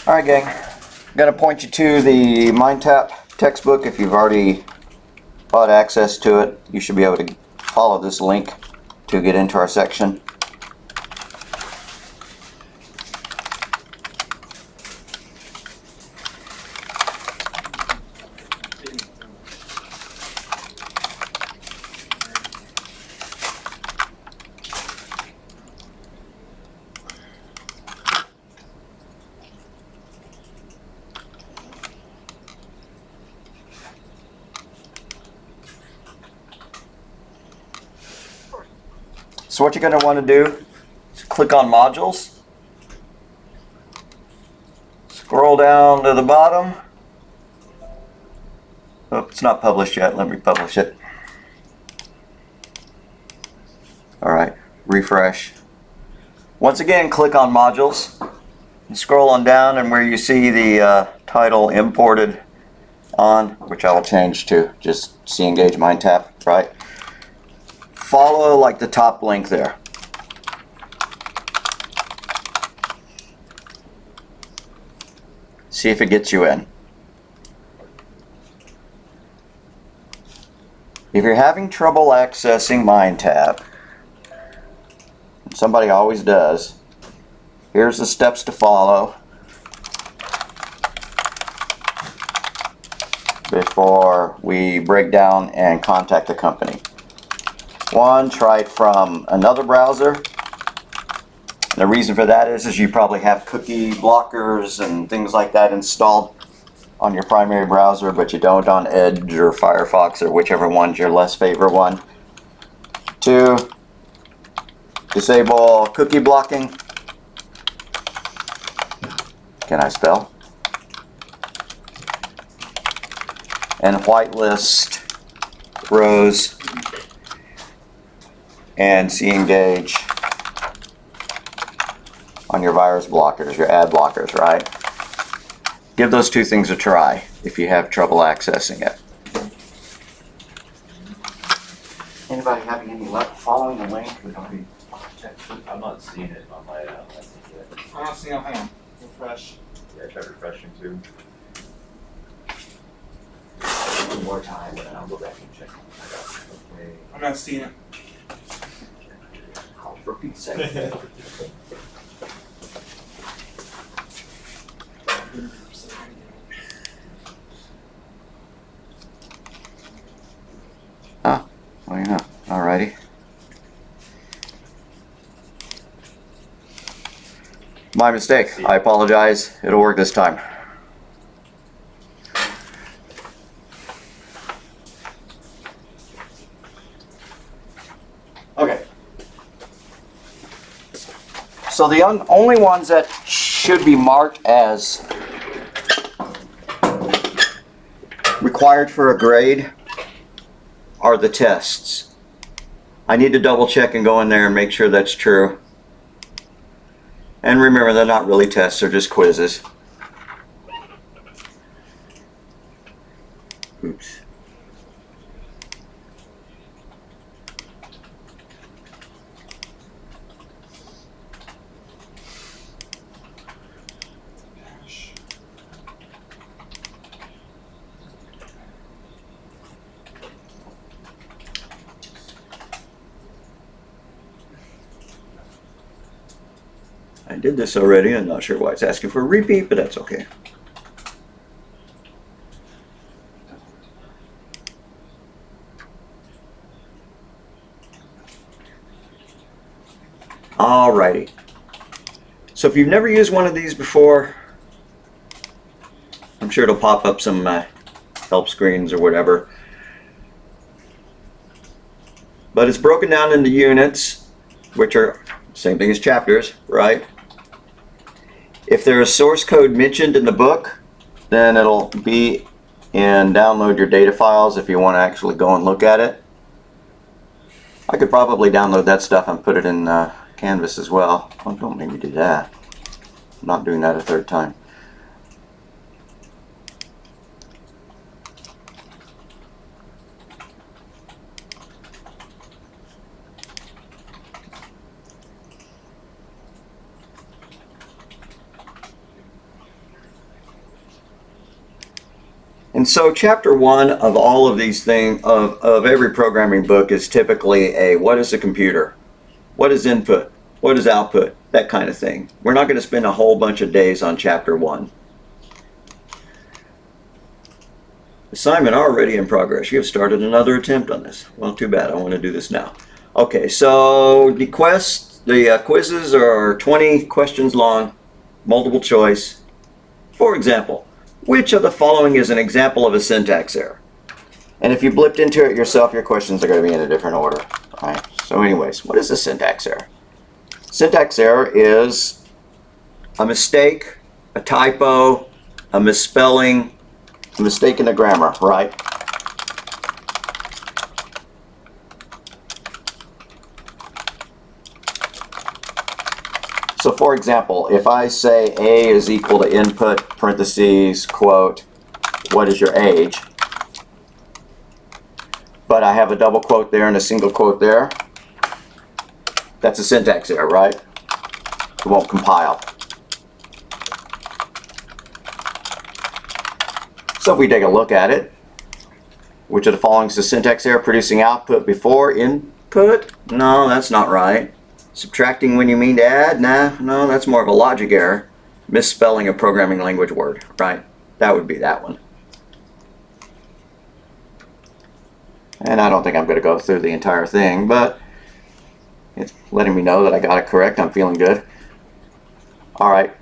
Alright gang, I'm going to point you to the MindTap textbook. If you've already got access to it, you should be able to follow this link to get into our section. So what you're going to want to do is click on Modules, scroll down to the bottom. Oh, it's not published yet. Let me publish it. Alright, refresh. Once again, click on Modules, and scroll on down, and where you see the title imported on, which I will change to just C-Engage MindTap, right? Follow like the top link there. See if it gets you in. If you're having trouble accessing MindTap, somebody always does, here's the steps to follow before we break down and contact the company. One, try it from another browser. And the reason for that is you probably have cookie blockers and things like that installed on your primary browser, but you don't on Edge or Firefox or whichever one's your less favorite one. Two, disable cookie blocking. Can I spell? And whitelist rows and C-Engage on your virus blockers, your ad blockers, right? Give those two things a try if you have trouble accessing it. Anybody having any luck following the link? I'm not seeing it on my license yet. I'm not seeing it. Hang on. Refresh. Yeah, I tried refreshing too. One more time, and then I'll go back and check. Okay. I'm not seeing it. Oh, for Pete's sake. Ah, well, you know. Alrighty. My mistake. I apologize. It'll work this time. Okay. So the only ones that should be marked as required for a grade are the tests. I need to double check and go in there and make sure that's true. And remember, they're not really tests, they're just quizzes. Oops. I did this already. I'm not sure why it's asking for a repeat, but that's okay. Alrighty. So if you've never used one of these before, I'm sure it'll pop up some help screens or whatever. But it's broken down into units, which are same thing as chapters, right? If there is source code mentioned in the book, then it'll be in download your data files if you want to actually go and look at it. I could probably download that stuff and put it in Canvas as well. Oh, don't make me do that. I'm not doing that a third time. And so chapter 1 of all of these things, of every programming book, is typically a what is a computer? What is input? What is output? That kind of thing. We're not going to spend a whole bunch of days on chapter 1. Assignment already in progress. You have started another attempt on this. Well, too bad. I want to do this now. Okay, so the quizzes are 20 questions long, multiple choice. For example, which of the following is an example of a syntax error? And if you blipped into it yourself, your questions are going to be in a different order. All right. So anyways, what is a syntax error? Syntax error is a mistake, a typo, a misspelling, a mistake in the grammar, right? So for example, if I say A is equal to input, parentheses, quote, what is your age? But I have a double quote there and a single quote there. That's a syntax error, right? It won't compile. So if we take a look at it, which of the following is a syntax error? Producing output before input? No, that's not right. Subtracting when you mean to add? Nah, no, that's more of a logic error. Misspelling a programming language word, right? That would be that one. And I don't think I'm going to go through the entire thing, but it's letting me know that I got it correct. I'm feeling good. All right.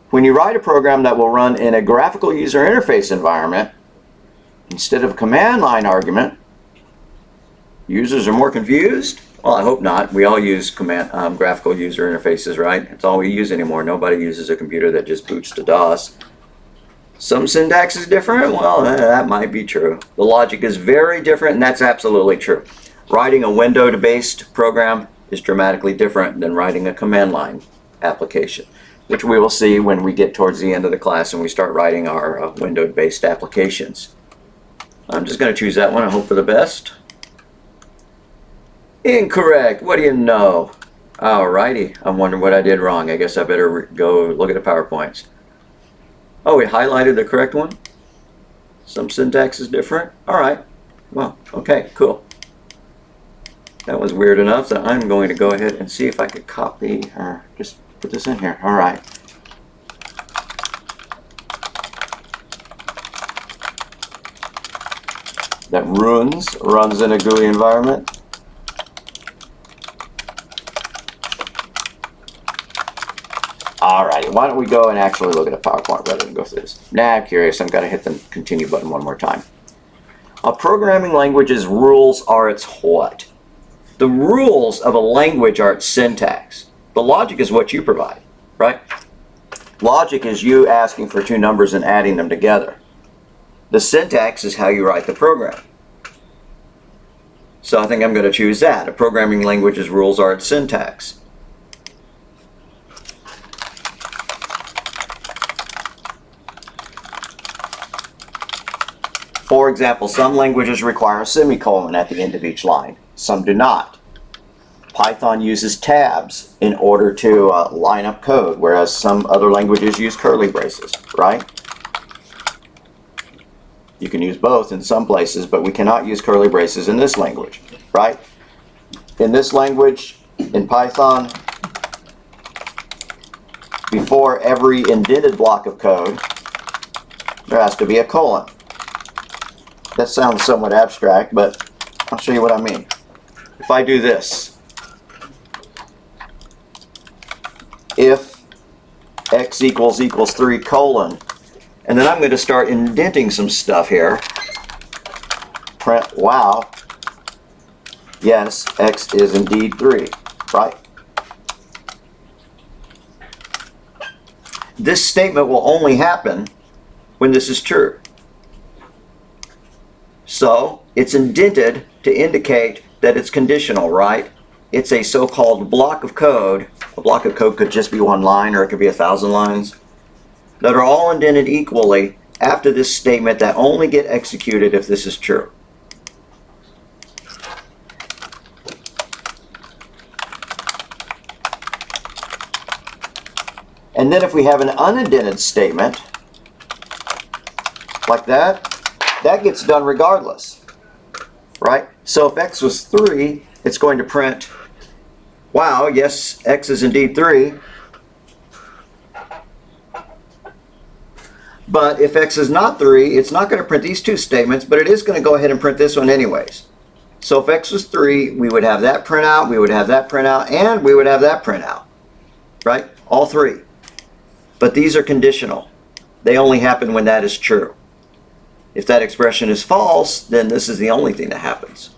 When you write a program that will run in a graphical user interface environment, instead of a command line argument, users are more confused? Well, I hope not. We all use graphical user interfaces, right? It's all we use anymore. Nobody uses a computer that just boots to DOS. Some syntax is different? Well, that might be true. The logic is very different, and that's absolutely true. Writing a window-based program is dramatically different than writing a command line application, which we will see when we get towards the end of the class and we start writing our window-based applications. I'm just going to choose that one and hope for the best. Incorrect. What do you know? Alrighty. I'm wondering what I did wrong. I guess I better go look at the PowerPoints. Oh, we highlighted the correct one? Some syntax is different? Alright. Well, okay, cool. That was weird enough that I'm going to go ahead and see if I could copy or just put this in here. Alright. That runs in a GUI environment. Alrighty, why don't we go and actually look at a PowerPoint rather than go through this. Now I'm curious, I've got to hit the continue button one more time. A programming language's rules are its what? The rules of a language are its syntax. The logic is what you provide, right? Logic is you asking for two numbers and adding them together. The syntax is how you write the program. So I think I'm going to choose that. A programming language's rules are its syntax. For example, some languages require a semicolon at the end of each line. Some do not. Python uses tabs in order to line up code, whereas some other languages use curly braces, right? You can use both in some places, but we cannot use curly braces in this language, right? In this language, in Python, before every indented block of code, there has to be a colon. That sounds somewhat abstract, but I'll show you what I mean. If I do this, if x equals 3 colon, and then I'm going to start indenting some stuff here. Print, wow, yes, x is indeed 3, right? This statement will only happen when this is true. So it's indented to indicate that it's conditional, right? It's a so-called block of code. A block of code could just be one line, or it could be 1,000 lines, that are all indented equally after this statement that only get executed if this is true. And then if we have an unindented statement, like that, that gets done regardless, right? So if x was 3, it's going to print, wow, yes, x is indeed 3. But if x is not 3, it's not going to print these two statements, but it is going to go ahead and print this one anyways. So if x was 3, we would have that printout, we would have that printout, and we would have that printout, right? All three. But these are conditional. They only happen when that is true. If that expression is false, then this is the only thing that happens.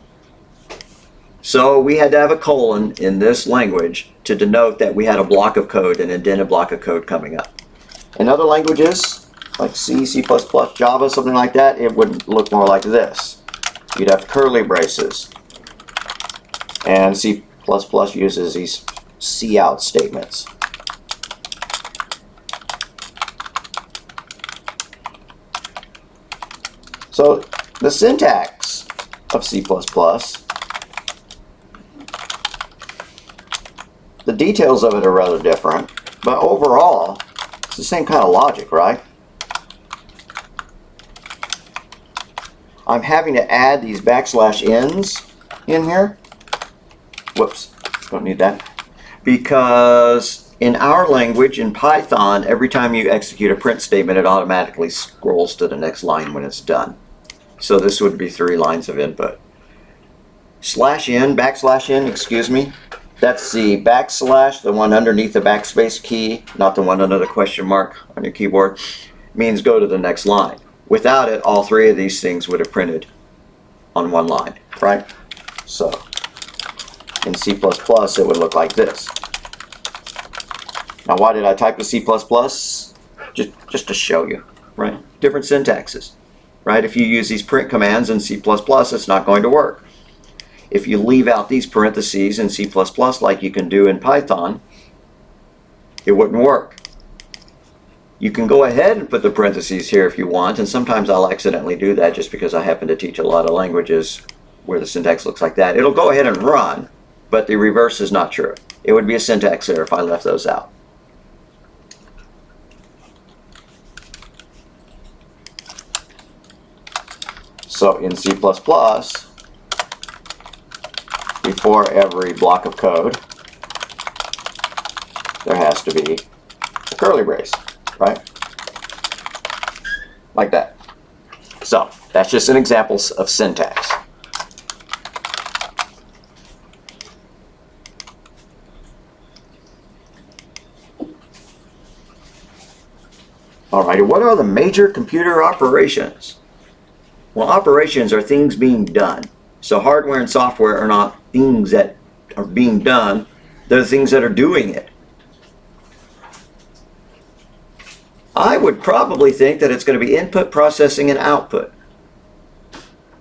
So we had to have a colon in this language to denote that we had a block of code, an indented block of code coming up. In other languages, like C, C++, Java, something like that, it would look more like this. You'd have curly braces. And C++ uses these cout statements. So the syntax of C++, the details of it are rather different, but overall, it's the same kind of logic, right? I'm having to add these \n's in here. Whoops, don't need that. Because in our language, in Python, every time you execute a print statement, it automatically scrolls to the next line when it's done. So this would be 3 lines of input. \n, excuse me, that's the backslash, the one underneath the backspace key, not the one under the question mark on your keyboard, means go to the next line. Without it, all 3 of these things would have printed on one line, right? So in C++, it would look like this. Now, why did I type the C++? Just to show you, right? Different syntaxes, right? If you use these print commands in C++, it's not going to work. If you leave out these parentheses in C++ like you can do in Python, it wouldn't work. You can go ahead and put the parentheses here if you want, and sometimes I'll accidentally do that just because I happen to teach a lot of languages where the syntax looks like that. It'll go ahead and run, but the reverse is not true. It would be a syntax error if I left those out. So in C++, before every block of code, there has to be a curly brace, right? Like that. So that's just an example of syntax. Alrighty, what are the major computer operations? Well, operations are things being done. So hardware and software are not things that are being done, they're things that are doing it. I would probably think that it's going to be input, processing, and output.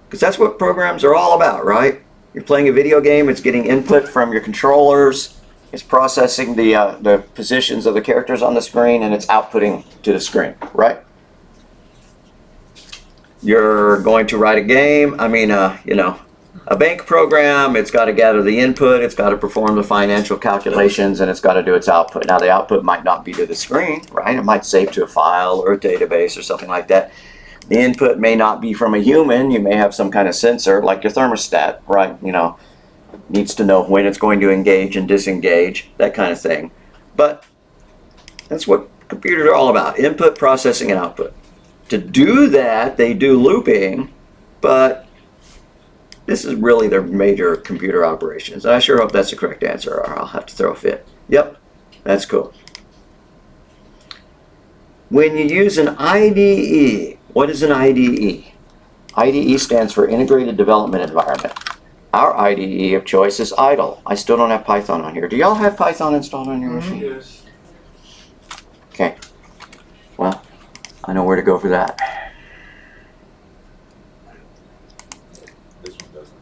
Because that's what programs are all about, right? You're playing a video game, it's getting input from your controllers, it's processing the positions of the characters on the screen, and it's outputting to the screen, right? You're going to write a game, a bank program, it's got to gather the input, it's got to perform the financial calculations, and it's got to do its output. Now the output might not be to the screen, right? It might save to a file or a database or something like that. The input may not be from a human, you may have some kind of sensor like your thermostat, right? Needs to know when it's going to engage and disengage, that kind of thing. But that's what computers are all about, input, processing, and output. To do that, they do looping, but this is really their major computer operations. I sure hope that's the correct answer, or I'll have to throw a fit. Yep, that's cool. When you use an IDE, what is an IDE? IDE stands for Integrated Development Environment. Our IDE of choice is idle. I still don't have Python on here. Do y'all have Python installed on your machine? Yes. Okay. Well, I know where to go for that. This one doesn't.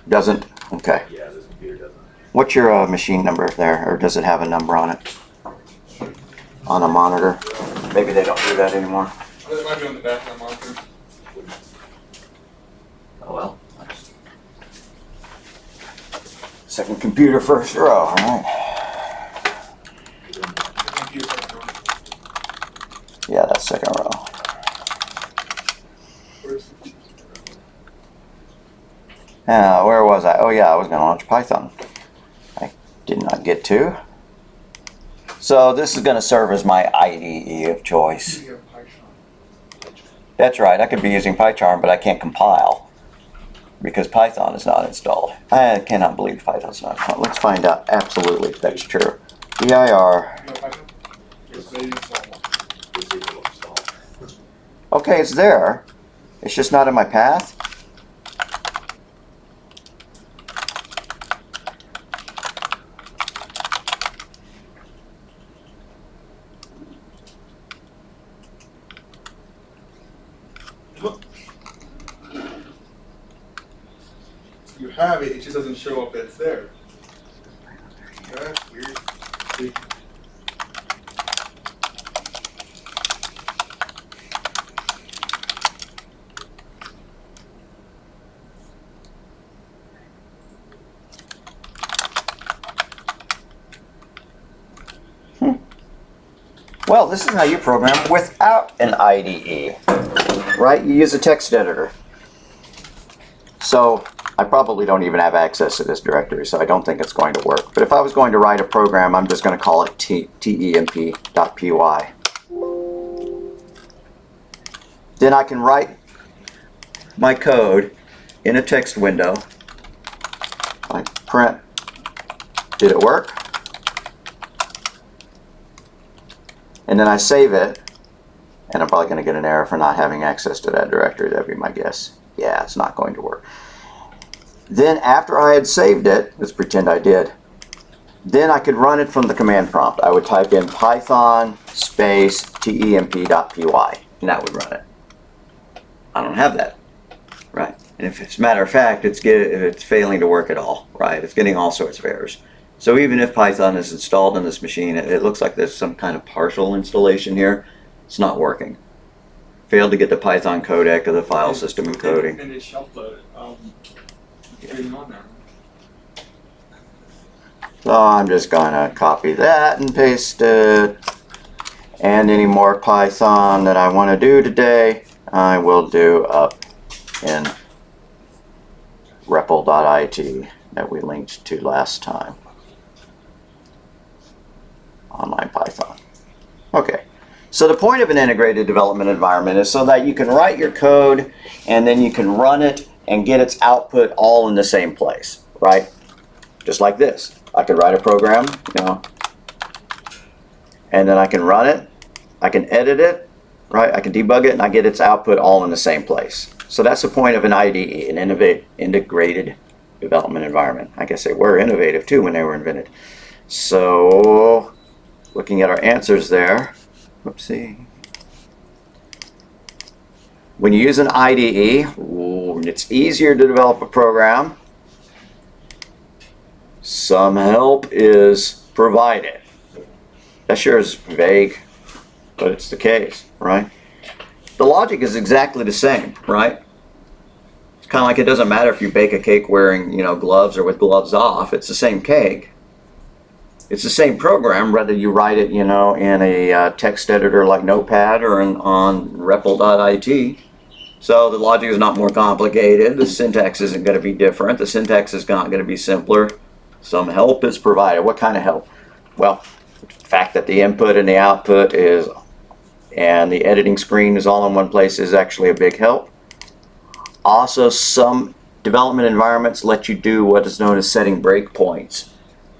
Doesn't? Okay. Yeah, this computer doesn't. What's your machine number there, or does it have a number on it? On a monitor? Maybe they don't do that anymore. It might be on the back of the monitor. Oh well. Second computer, first row, all right. The computer. Yeah, that's second row. Where was I? Oh yeah, I was going to launch Python. I did not get to. So this is going to serve as my IDE of choice. You have Python. That's right, I could be using PyCharm, but I can't compile because Python is not installed. I cannot believe Python's not installed. Let's find out absolutely if that's true. dir. You have Python? Yes, they install one. This is a install. Okay, it's there. It's just not in my path. You have it, it just doesn't show up that it's there. That's weird. See? Well, this is how you program without an IDE, right? You use a text editor. So I probably don't even have access to this directory, so I don't think it's going to work. But if I was going to write a program, I'm just going to call it temp.py. Then I can write my code in a text window. I print, did it work? And then I save it, and I'm probably going to get an error for not having access to that directory. That'd be my guess. Yeah, it's not going to work. Then after I had saved it, let's pretend I did, then I could run it from the command prompt. I would type in python space temp.py, and that would run it. I don't have that, right? And if it's a matter of fact, it's failing to work at all, right? It's getting all sorts of errors. So even if Python is installed on this machine, it looks like there's some kind of partial installation here. It's not working. Failed to get the Python codec of the file system encoding. And it's shelf loaded. Getting on there. So I'm just gonna copy that and paste it. And any more Python that I want to do today, I will do up in REPL.it that we linked to last time. Online Python. Okay. So the point of an integrated development environment is so that you can write your code and then you can run it and get its output all in the same place, right? Just like this. I could write a program, and then I can run it, I can edit it, right? I can debug it, and I get its output all in the same place. So that's the point of an IDE, an integrated development environment. I guess they were innovative too when they were invented. So looking at our answers there, whoopsie. When you use an IDE, it's easier to develop a program. Some help is provided. That sure is vague, but it's the case, right? The logic is exactly the same, right? It's kind of like it doesn't matter if you bake a cake wearing, gloves or with gloves off. It's the same cake. It's the same program, whether you write it, in a text editor like Notepad or on REPL.it. So the logic is not more complicated. The syntax isn't going to be different. The syntax is not going to be simpler. Some help is provided. What kind of help? Well, the fact that the input and the output and the editing screen is all in one place is actually a big help. Also, some development environments let you do what is known as setting breakpoints,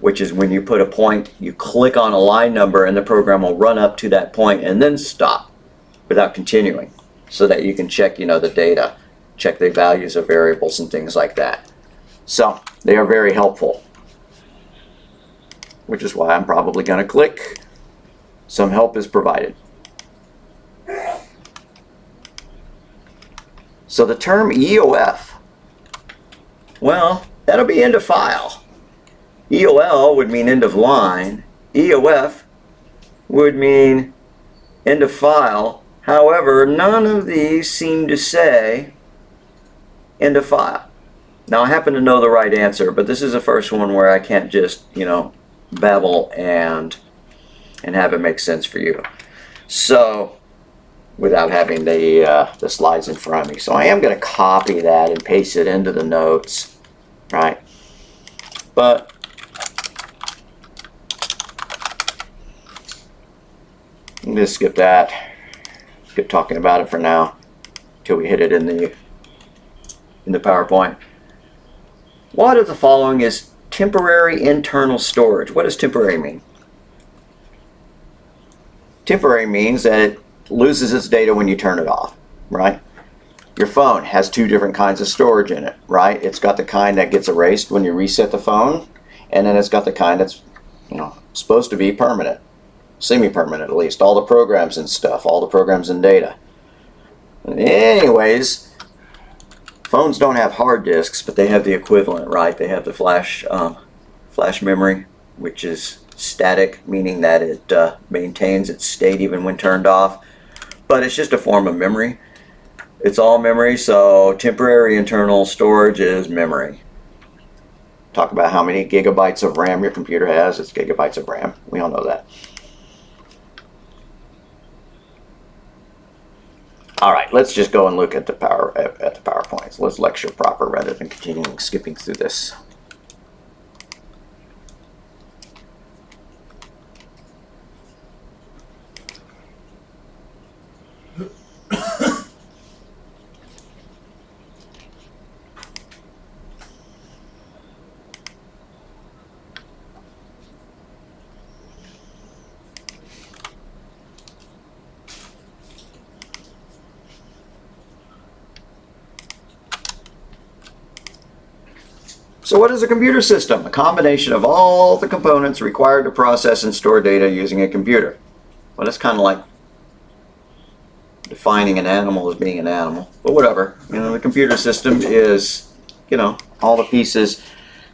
which is when you put a point, you click on a line number and the program will run up to that point and then stop without continuing, so that you can check, the data, check the values of variables and things like that. So they are very helpful, which is why I'm probably going to click some help is provided. So the term EOF, well, that'll be end of file. EOL would mean end of line. EOF would mean end of file. However, none of these seem to say end of file. Now I happen to know the right answer, but this is the first one where I can't just, babble and have it make sense for you. So, without having the slides in front of me. So I am going to copy that and paste it into the notes. right? But just skip that. Skip talking about it for now till we hit it in the PowerPoint. What of the following is temporary internal storage? What does temporary mean? Temporary means that it loses its data when you turn it off, right? Your phone has two different kinds of storage in it, right? It's got the kind that gets erased when you reset the phone, and then it's got the kind that's, supposed to be permanent, semi-permanent at least. All the programs and stuff, all the programs and data. Anyways, phones don't have hard disks, but they have the equivalent, right? They have the flash memory, which is static, meaning that it maintains its state even when turned off. But it's just a form of memory. It's all memory, so temporary internal storage is memory. Talk about how many gigabytes of RAM your computer has. It's gigabytes of RAM. We all know that. All right, let's just go and look at the PowerPoints. Let's lecture proper rather than continuing skipping through this. So what is a computer system? A combination of all the components required to process and store data using a computer. Well, that's kind of like defining an animal as being an animal, but whatever. The computer system is, all the pieces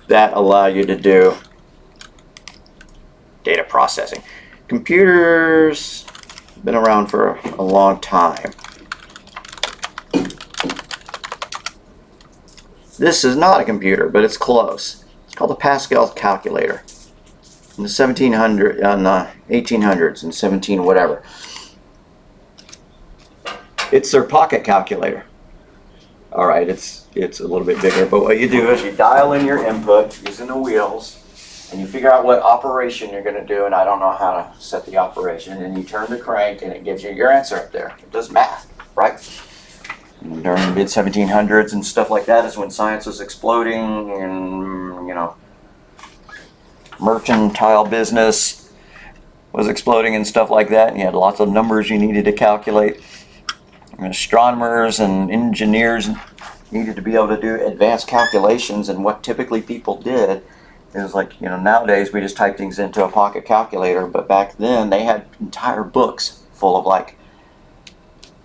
that allow you to do data processing. Computers have been around for a long time. This is not a computer, but it's close. It's called the Pascal calculator. In the 1800s and 17 whatever. It's their pocket calculator. All right, it's a little bit bigger, but what you do is you dial in your input using the wheels, and you figure out what operation you're going to do, and I don't know how to set the operation, and you turn the crank, and it gives you your answer up there. It does math, right? During the mid-1700s and stuff like that is when science was exploding, and mercantile business was exploding and stuff like that, and you had lots of numbers you needed to calculate. And astronomers and engineers needed to be able to do advanced calculations, and what typically people did is nowadays we just type things into a pocket calculator, but back then they had entire books full of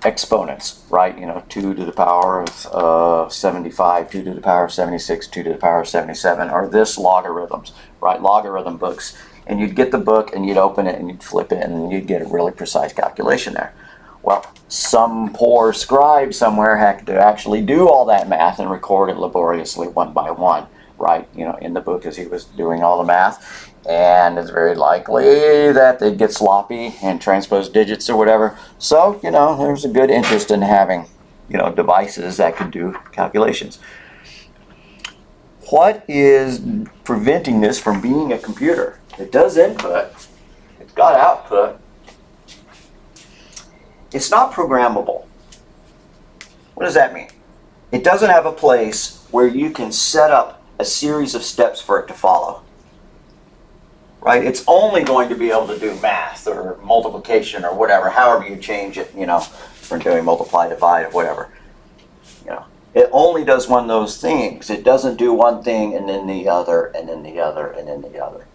exponents, right? 2 to the power of 75, 2 to the power of 76, 2 to the power of 77, or this logarithms, right? Logarithm books. And you'd get the book and you'd open it and you'd flip it and you'd get a really precise calculation there. Well, some poor scribe somewhere had to actually do all that math and record it laboriously one by one, right? In the book as he was doing all the math. And it's very likely that they'd get sloppy and transpose digits or whatever. So, there's a good interest in having, devices that could do calculations. What is preventing this from being a computer? It does input. It's got output. It's not programmable. What does that mean? It doesn't have a place where you can set up a series of steps for it to follow. Right? It's only going to be able to do math or multiplication or whatever, however you change it, from doing multiply, divide, or whatever. It only does one of those things. It doesn't do one thing and then the other and then the other and then the other.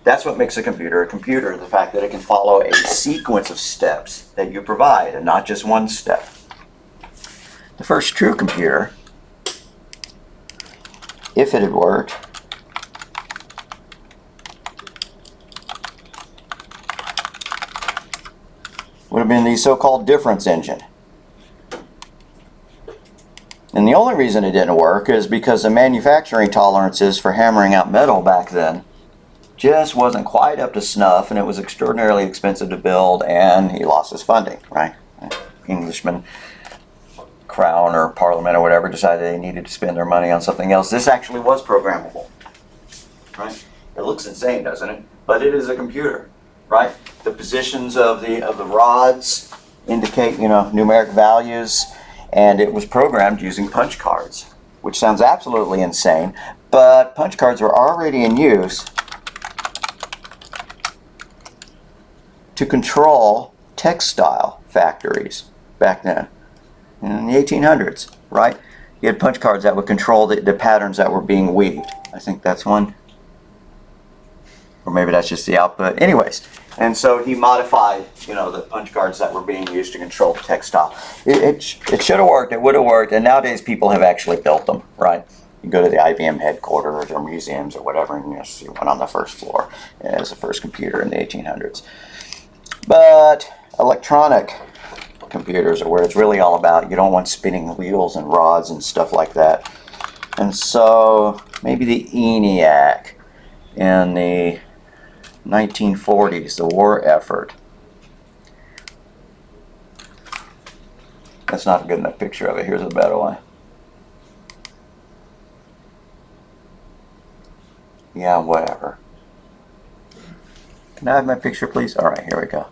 That's what makes a computer, the fact that it can follow a sequence of steps that you provide and not just one step. The first true computer, if it had worked, would have been the so-called difference engine. And the only reason it didn't work is because the manufacturing tolerances for hammering out metal back then just wasn't quite up to snuff, and it was extraordinarily expensive to build, and he lost his funding, right? Englishman Crown or Parliament or whatever decided they needed to spend their money on something else, this actually was programmable, right? It looks insane, doesn't it? But it is a computer, right? The positions of the rods indicate, numeric values, and it was programmed using punch cards, which sounds absolutely insane, but punch cards were already in use to control textile factories back then, in the 1800s, right? You had punch cards that would control the patterns that were being weaved. I think that's one. Or maybe that's just the output. Anyways, and so he modified, the punch cards that were being used to control the textile. It should have worked, it would have worked, and nowadays people have actually built them, right? You go to the IBM headquarters or museums or whatever, and you see one on the first floor as the first computer in the 1800s. But electronic computers are where it's really all about. You don't want spinning wheels and rods and stuff like that. And so maybe the ENIAC in the 1940s, the war effort. That's not a good enough picture of it. Here's a better one. Yeah, whatever. Can I have my picture, please? All right, here we go.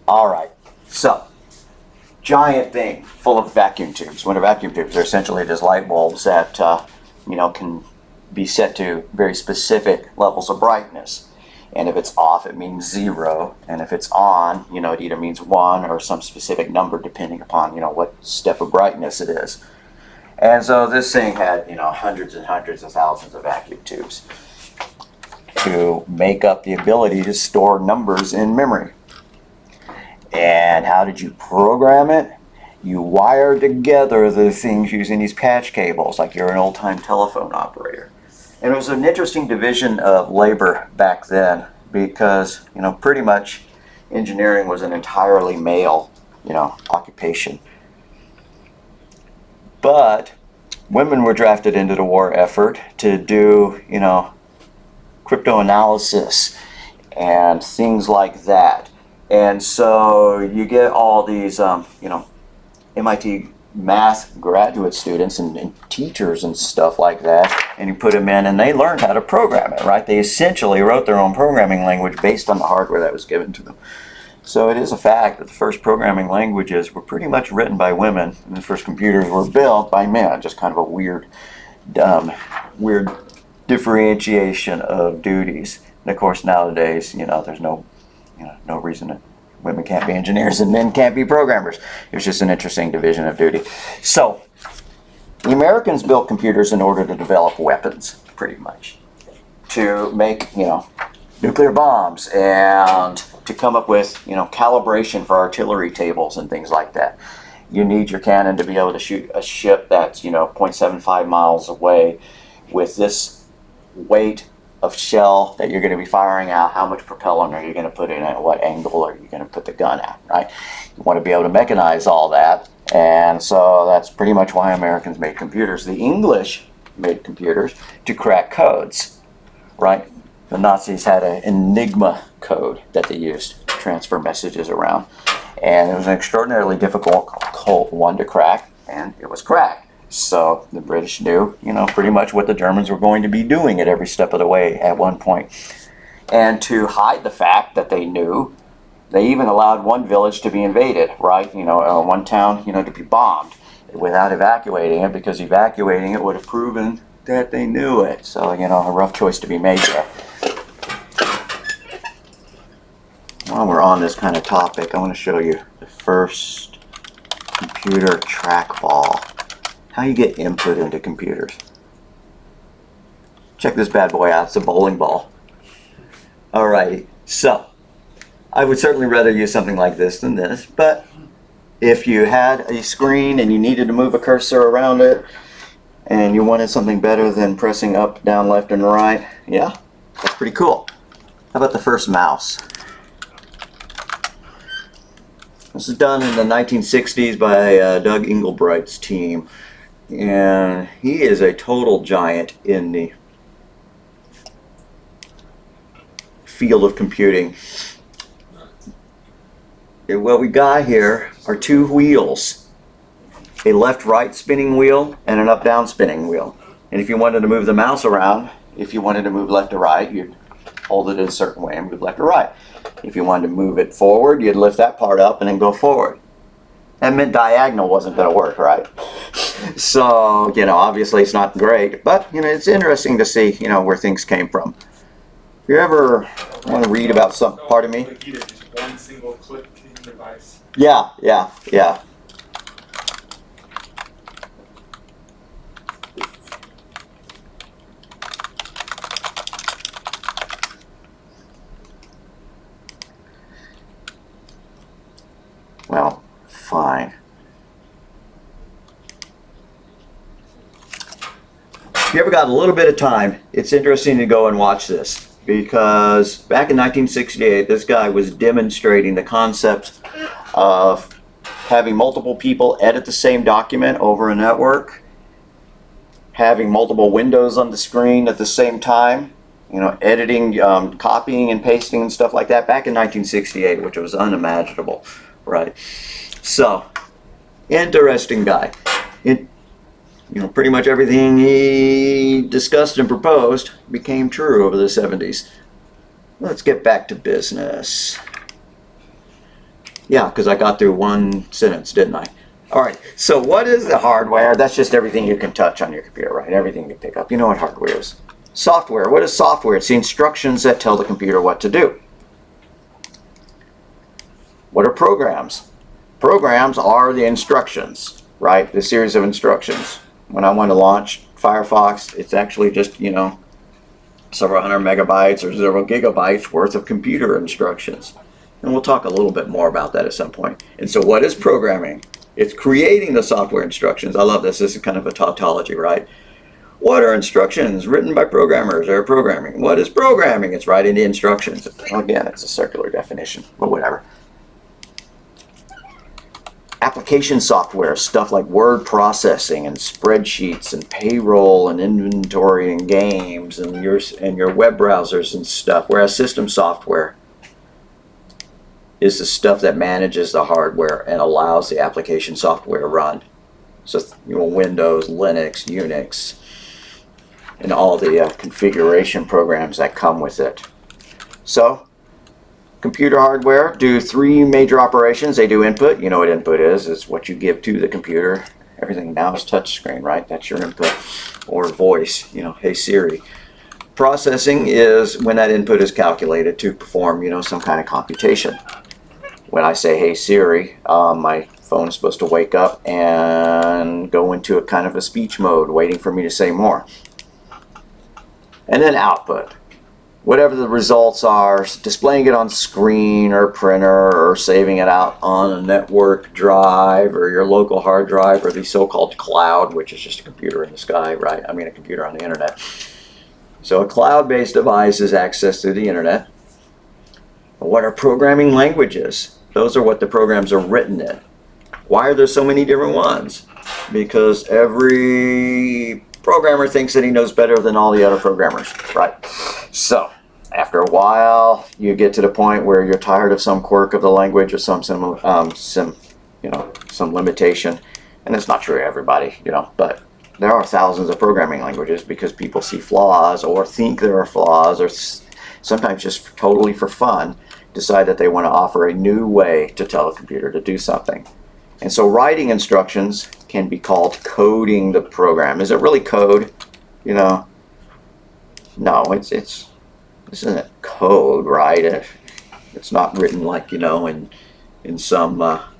All right, so giant thing full of vacuum tubes. What are vacuum tubes? They're essentially just light bulbs that can be set to very specific levels of brightness. And if it's off, it means 0, and if it's on, it either means 1 or some specific number depending upon what step of brightness it is. And so this thing had hundreds and hundreds of thousands of vacuum tubes to make up the ability to store numbers in memory. And how did you program it? You wire together the things using these patch cables, like you're an old-time telephone operator. And it was an interesting division of labor back then because, pretty much engineering was an entirely male, occupation. But women were drafted into the war effort to do, cryptoanalysis and things like that. And so you get all these, MIT math graduate students and teachers and stuff like that, and you put them in and they learned how to program it, right? They essentially wrote their own programming language based on the hardware that was given to them. So it is a fact that the first programming languages were pretty much written by women, and the first computers were built by men. Just kind of a weird differentiation of duties. And of course nowadays, there's no reason that women can't be engineers and men can't be programmers. It's just an interesting division of duty. So the Americans built computers in order to develop weapons, pretty much, to make nuclear bombs and to come up with calibration for artillery tables and things like that. You need your cannon to be able to shoot a ship that's 0.75 miles away with this weight of shell that you're going to be firing out. How much propellant are you going to put in it? What angle are you going to put the gun at, right? You want to be able to mechanize all that, and so that's pretty much why Americans made computers. The English made computers to crack codes, right? The Nazis had an Enigma code that they used to transfer messages around, and it was an extraordinarily difficult one to crack, and it was cracked. So the British knew, pretty much what the Germans were going to be doing at every step of the way at one point. And to hide the fact that they knew, they even allowed one village to be invaded, right? One town, to be bombed without evacuating it, because evacuating it would have proven that they knew it. So, a rough choice to be made there. While we're on this kind of topic, I want to show you the first computer trackball. How you get input into computers. Check this bad boy out. It's a bowling ball. Alrighty, so I would certainly rather use something like this than this, but if you had a screen and you needed to move a cursor around it and you wanted something better than pressing up, down, left, and right, yeah, that's pretty cool. How about the first mouse? This is done in the 1960s by Doug Englebright's team. And he is a total giant in the field of computing. And what we got here are two wheels a left-right spinning wheel and an up-down spinning wheel. And if you wanted to move the mouse around, if you wanted to move left to right, you'd hold it in a certain way and move left to right. If you wanted to move it forward, you'd lift that part up and then go forward. That meant diagonal wasn't going to work, right? So, you know, obviously it's not great, but, you know, it's interesting to see, you know, where things came from. If you ever want to read about some, pardon me? Just one single clicking device. Yeah. Well, fine. If you ever got a little bit of time, it's interesting to go and watch this, because back in 1968, this guy was demonstrating the concept of having multiple people edit the same document over a network, having multiple windows on the screen at the same time, you know, editing, copying and pasting and stuff like that back in 1968, which was unimaginable, right? So, interesting guy. You know, pretty much everything he discussed and proposed became true over the 70s. Let's get back to business. Yeah, because I got through one sentence, didn't I? All right, so what is the hardware? That's just everything you can touch on your computer, right? Everything you pick up. You know what hardware is. Software. What is software? It's the instructions that tell the computer what to do. What are programs? Programs are the instructions, right? The series of instructions. When I want to launch Firefox, it's actually just, you know, several hundred megabytes or several gigabytes worth of computer instructions. And we'll talk a little bit more about that at some point. And so what is programming? It's creating the software instructions. I love this. This is kind of a tautology, right? What are instructions written by programmers or programming? What is programming? It's writing the instructions. Again, it's a circular definition, but whatever. Application software, stuff like word processing and spreadsheets and payroll and inventory and games and your web browsers and stuff. Whereas system software is the stuff that manages the hardware and allows the application software to run. So, you know, Windows, Linux, Unix, and all the configuration programs that come with it. So, computer hardware do three major operations. They do input. You know what input is. It's what you give to the computer. Everything now is touchscreen, right? That's your input. Or voice, you know, hey Siri. Processing is when that input is calculated to perform, you know, some kind of computation. When I say hey Siri, my phone is supposed to wake up and go into a kind of a speech mode, waiting for me to say more. And then output. Whatever the results are, displaying it on screen or printer or saving it out on a network drive or your local hard drive or the so-called cloud, which is just a computer in the sky, right? I mean a computer on the internet. So a cloud-based device is access to the internet. What are programming languages? Those are what the programs are written in. Why are there so many different ones? Because every programmer thinks that he knows better than all the other programmers, right? So, after a while, you get to the point where you're tired of some quirk of the language or some limitation, and it's not true to everybody, you know. But there are thousands of programming languages because people see flaws or think there are flaws, or sometimes just totally for fun decide that they want to offer a new way to tell a computer to do something. And so writing instructions can be called coding the program. Is it really code? You know, no, this isn't code, right? It's not written like, you know, in some, but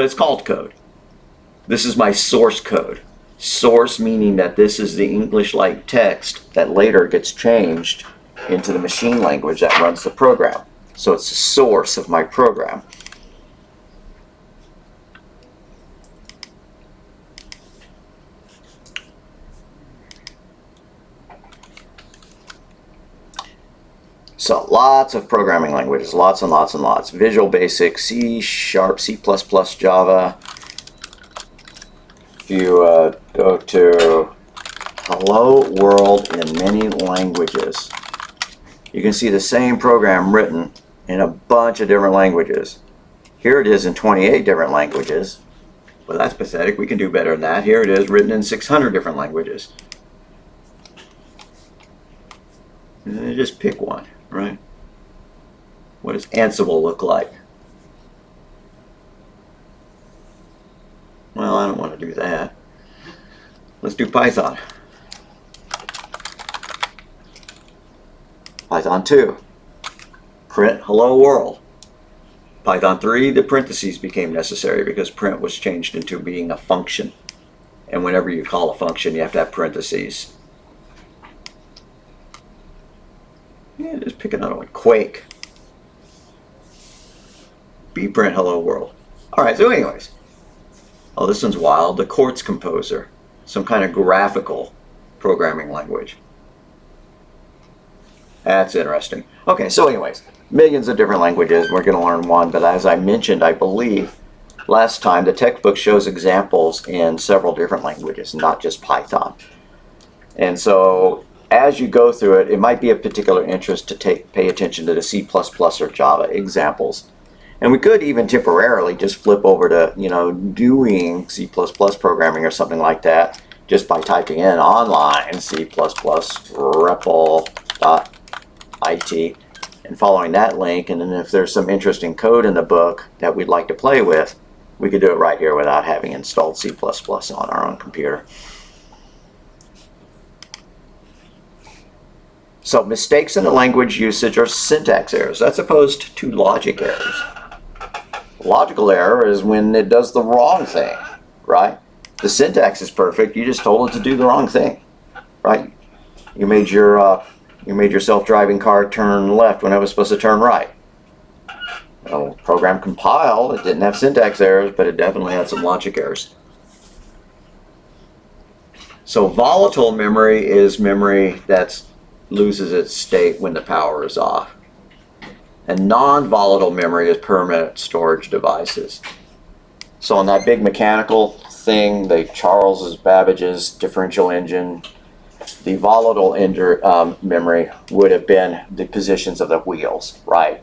it's called code. This is my source code. Source meaning that this is the English-like text that later gets changed into the machine language that runs the program. So it's the source of my program. So lots of programming languages, lots and lots and lots. Visual Basic, C#, C++, Java. If you go to Hello World in many languages, you can see the same program written in a bunch of different languages. Here it is in 28 different languages. Well, that's pathetic. We can do better than that. Here it is, written in 600 different languages. And just pick one, right? What does Ansible look like? Well, I don't want to do that. Let's do Python. Python 2, print hello world. Python 3, the parentheses became necessary because print was changed into being a function. And whenever you call a function, you have to have parentheses. Yeah, just pick another one. Quake. Bprint hello world. All right, so anyways. Oh, this one's wild. The Quartz Composer. Some kind of graphical programming language. That's interesting. Okay, so anyways, millions of different languages. We're going to learn one, but as I mentioned, I believe last time, the textbook shows examples in several different languages, not just Python. And so as you go through it, it might be of particular interest to pay attention to the C++ or Java examples. And we could even temporarily just flip over to, doing C++ programming or something like that just by typing in online C++ REPL.IT and following that link. And then if there's some interesting code in the book that we'd like to play with, we could do it right here without having installed C++ on our own computer. So mistakes in the language usage are syntax errors. That's opposed to logic errors. Logical error is when it does the wrong thing, right? The syntax is perfect. You just told it to do the wrong thing, right? You made your self-driving car turn left when it was supposed to turn right. Well, the program compiled. It didn't have syntax errors, but it definitely had some logic errors. So volatile memory is memory that loses its state when the power is off. And non-volatile memory is permanent storage devices. So on that big mechanical thing, the Babbage's differential engine, the volatile memory would have been the positions of the wheels, right?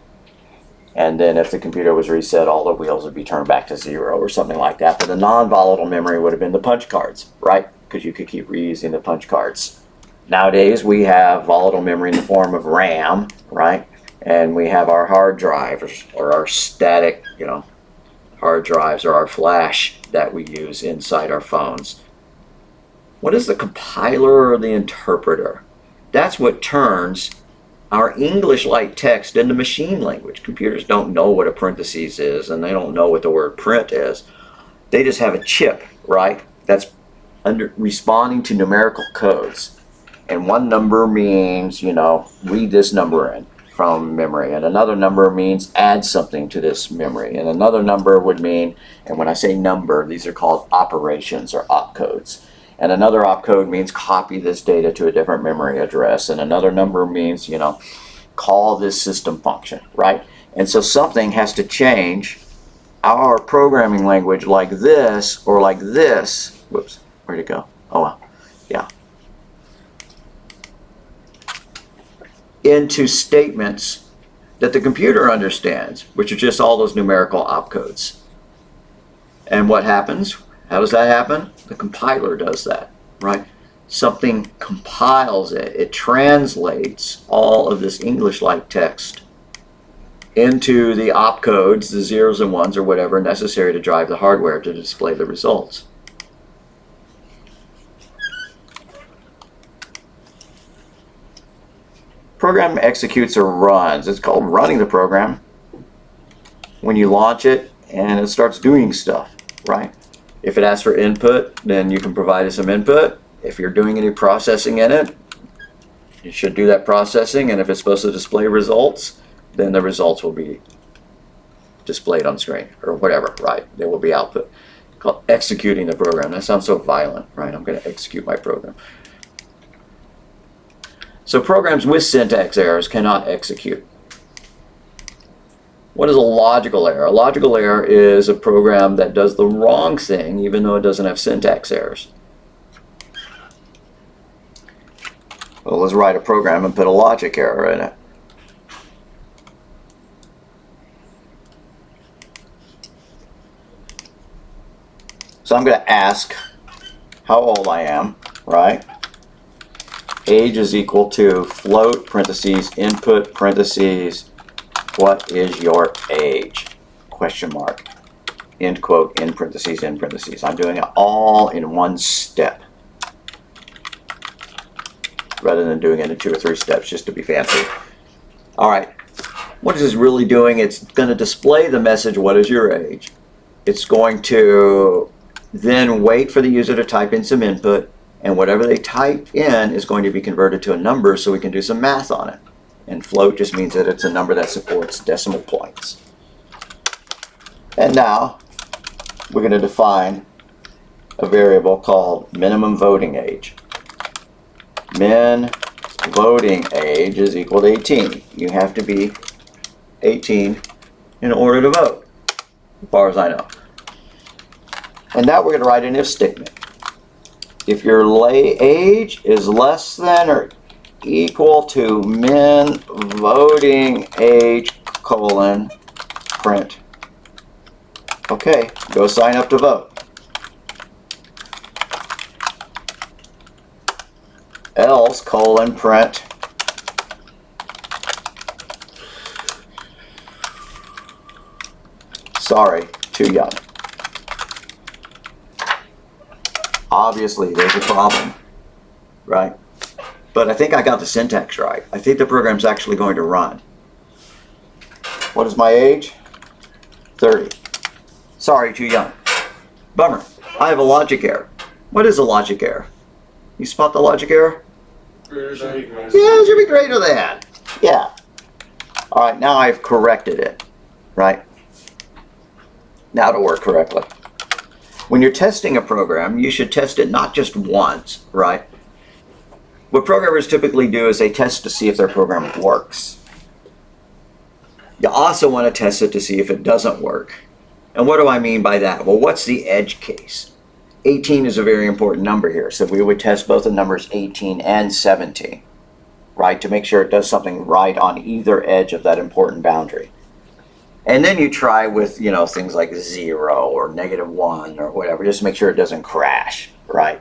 And then if the computer was reset, all the wheels would be turned back to 0 or something like that. But the non-volatile memory would have been the punch cards, right? Because you could keep reusing the punch cards. Nowadays, we have volatile memory in the form of RAM, right? And we have our hard drives or our static, hard drives or our flash that we use inside our phones. What is the compiler or the interpreter? That's what turns our English-like text into machine language. Computers don't know what a parentheses is, and they don't know what the word print is. They just have a chip, right? That's responding to numerical codes. And one number means, read this number in from memory, and another number means add something to this memory, and another number would mean, and when I say number, these are called operations or opcodes, and another opcode means copy this data to a different memory address, and another number means, call this system function, right? And so something has to change our programming language like this or like this. Whoops, where'd it go? Oh well, yeah. Into statements that the computer understands, which are just all those numerical opcodes. And what happens? How does that happen? The compiler does that, right? Something compiles it. It translates all of this English-like text into the opcodes, the zeros and ones or whatever necessary to drive the hardware to display the results. Program executes or runs. It's called running the program when you launch it and it starts doing stuff, right? If it asks for input, then you can provide it some input. If you're doing any processing in it, you should do that processing, and if it's supposed to display results, then the results will be displayed on screen or whatever, right? They will be output. Called executing the program. That sounds so violent, right? I'm going to execute my program. So programs with syntax errors cannot execute. What is a logical error? A logical error is a program that does the wrong thing even though it doesn't have syntax errors. Well, let's write a program and put a logic error in it. So I'm going to ask how old I am, right? Age is equal to float, parentheses, input, parentheses, what is your age? Question mark. End quote, in parentheses, in parentheses. I'm doing it all in one step, rather than doing it in 2 or 3 steps just to be fancy. All right, what is this really doing? It's going to display the message, what is your age? It's going to then wait for the user to type in some input, and whatever they type in is going to be converted to a number so we can do some math on it. And float just means that it's a number that supports decimal points. And now we're going to define a variable called minimum voting age. Min voting age is equal to 18. You have to be 18 in order to vote, as far as I know. And now we're going to write an if statement. If your age is less than or equal to min voting age colon print. Okay, go sign up to vote. Else colon print sorry, too young. Obviously there's a problem, right? But I think I got the syntax right. I think the program's actually going to run. What is my age? 30. Sorry, too young. Bummer. I have a logic error. What is a logic error? You spot the logic error? Greater than. Yeah, it should be greater than. Yeah. All right, now I've corrected it, right? Now it'll work correctly. When you're testing a program, you should test it not just once, right? What programmers typically do is they test to see if their program works. You also want to test it to see if it doesn't work. And what do I mean by that? Well, what's the edge case? 18 is a very important number here, so we would test both the numbers 18 and 17, right, to make sure it does something right on either edge of that important boundary. And then you try with, you know, things like 0 or -1 or whatever, just to make sure it doesn't crash, right?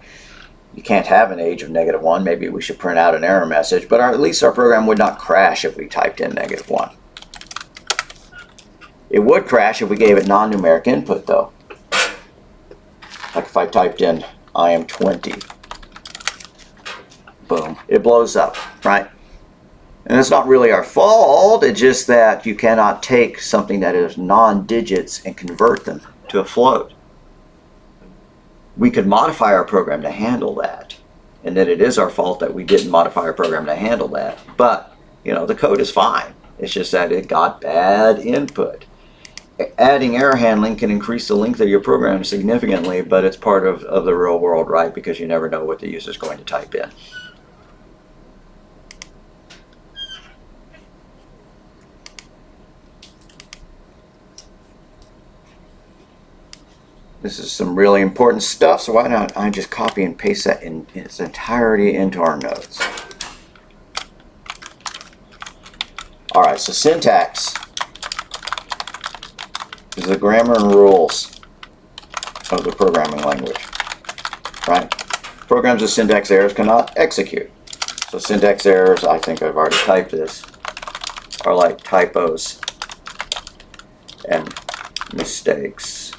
You can't have an age of -1. Maybe we should print out an error message, but at least our program would not crash if we typed in -1. It would crash if we gave it non-numeric input, though. Like if I typed in, I am 20. Boom, it blows up, right? And it's not really our fault, it's just that you cannot take something that is non-digits and convert them to a float. We could modify our program to handle that. And then it is our fault that we didn't modify our program to handle that. But, you know, the code is fine. It's just that it got bad input. Adding error handling can increase the length of your program significantly, but it's part of the real world, right? Because you never know what the user is going to type in. This is some really important stuff, so why don't I just copy and paste that in its entirety into our notes. All right, so syntax is the grammar and rules of the programming language, right? Programs with syntax errors cannot execute. So syntax errors, I think I've already typed this, are like typos and mistakes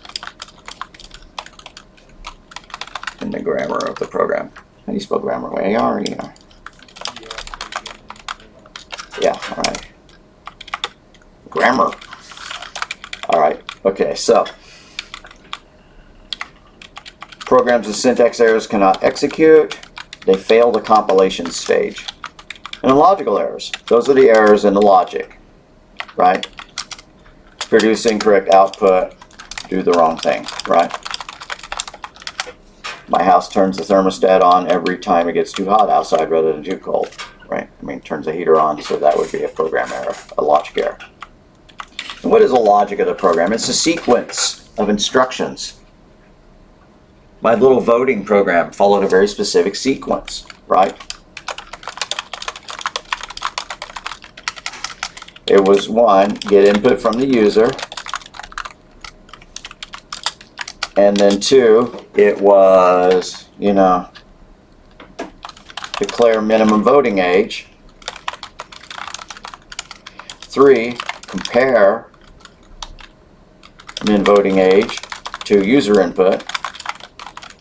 in the grammar of the program. How do you spell grammar? A-R or E-R? Yeah, all right. Grammar. All right, okay, so programs with syntax errors cannot execute. They fail the compilation stage. And logical errors, those are the errors in the logic, right? Produce incorrect output, do the wrong thing, right? My house turns the thermostat on every time it gets too hot outside rather than too cold, right? I mean, turns the heater on, so that would be a program error, a logic error. And what is the logic of the program? It's a sequence of instructions. My little voting program followed a very specific sequence, right? It was 1, get input from the user. And then 2, it was, you know, declare minimum voting age. 3, compare min voting age to user input.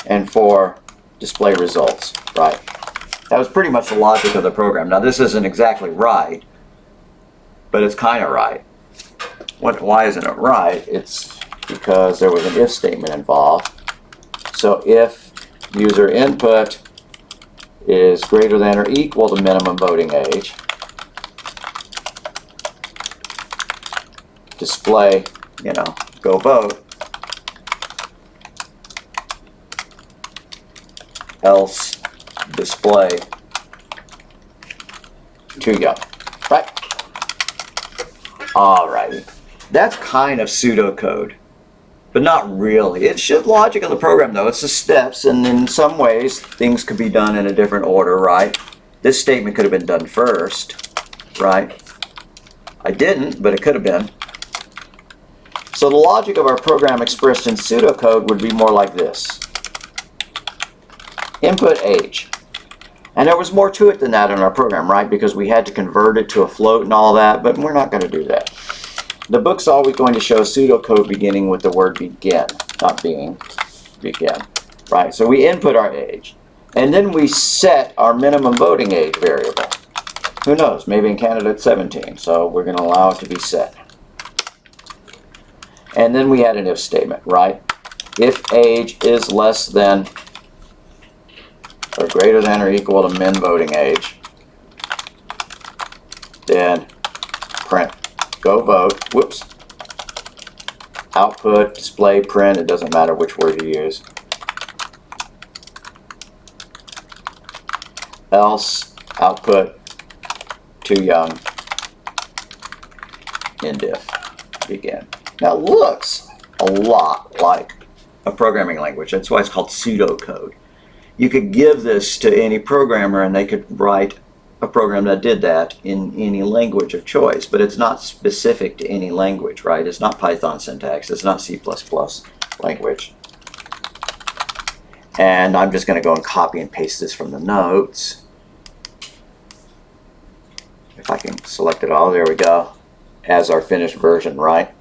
And 4, display results, right? That was pretty much the logic of the program. Now this isn't exactly right, but it's kind of right. Why isn't it right? It's because there was an if statement involved. So if user input is greater than or equal to minimum voting age, display, you know, go vote, else display too young, right? Alrighty, that's kind of pseudocode, but not really. It's just logic of the program though. It's the steps, and in some ways things could be done in a different order, right? This statement could have been done first, right? I didn't, but it could have been. So the logic of our program expressed in pseudocode would be more like this. Input age. And there was more to it than that in our program, right? Because we had to convert it to a float and all that, but we're not going to do that. The book's always going to show pseudocode beginning with the word begin, not being, begin, right? So we input our age, and then we set our minimum voting age variable. Who knows? Maybe in Canada it's 17, so we're going to allow it to be set. And then we had an if statement, right? If age is less than or greater than or equal to min voting age, then print go vote, whoops, output, display, print, it doesn't matter which word you use, else output too young, end if begin. Now it looks a lot like a programming language. That's why it's called pseudocode. You could give this to any programmer and they could write a program that did that in any language of choice, but it's not specific to any language, right? It's not Python syntax, it's not C++ language. And I'm just going to go and copy and paste this from the notes. If I can select it all, there we go, as our finished version, right?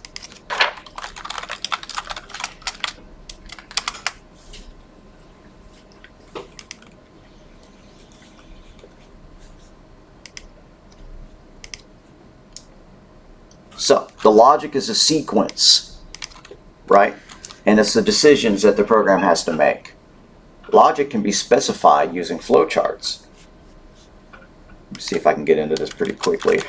So the logic is a sequence, right? And it's the decisions that the program has to make. Logic can be specified using flowcharts. Let's see if I can get into this pretty quickly.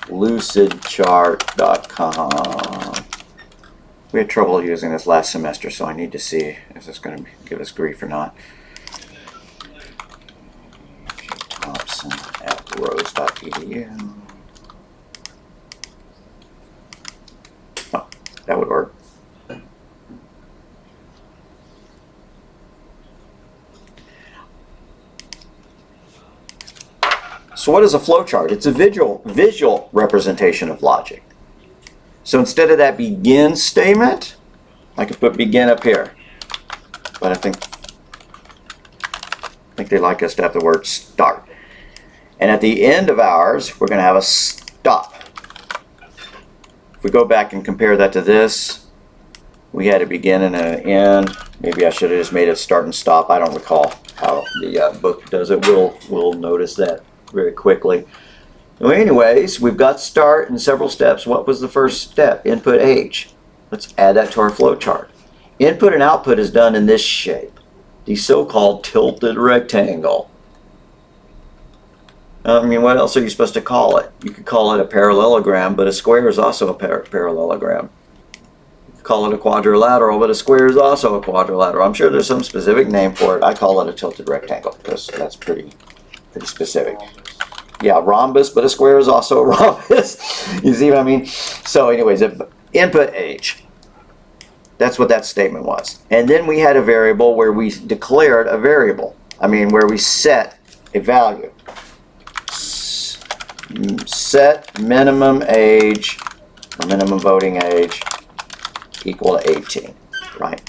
lucidchart.com. We had trouble using this last semester, so I need to see if it's going to give us grief or not. Thompson at rose.edu. Oh, that would work. So what is a flowchart? It's a visual representation of logic. So instead of that begin statement, I could put begin up here. But I think they like us to have the word start. And at the end of ours, we're going to have a stop. If we go back and compare that to this, we had a begin and an end. Maybe I should have just made it start and stop. I don't recall how the book does it. We'll notice that very quickly. Well, anyways, we've got start and several steps. What was the first step? Input age. Let's add that to our flowchart. Input and output is done in this shape, the so-called tilted rectangle. I mean, what else are you supposed to call it? You could call it a parallelogram, but a square is also a parallelogram. You could call it a quadrilateral, but a square is also a quadrilateral. I'm sure there's some specific name for it. I call it a tilted rectangle because that's pretty specific. Yeah, rhombus, but a square is also a rhombus. You see what I mean? So anyways, input age. That's what that statement was. And then we had a variable where we declared a variable. Where we set a value. Set minimum age, or minimum voting age, equal to 18, right?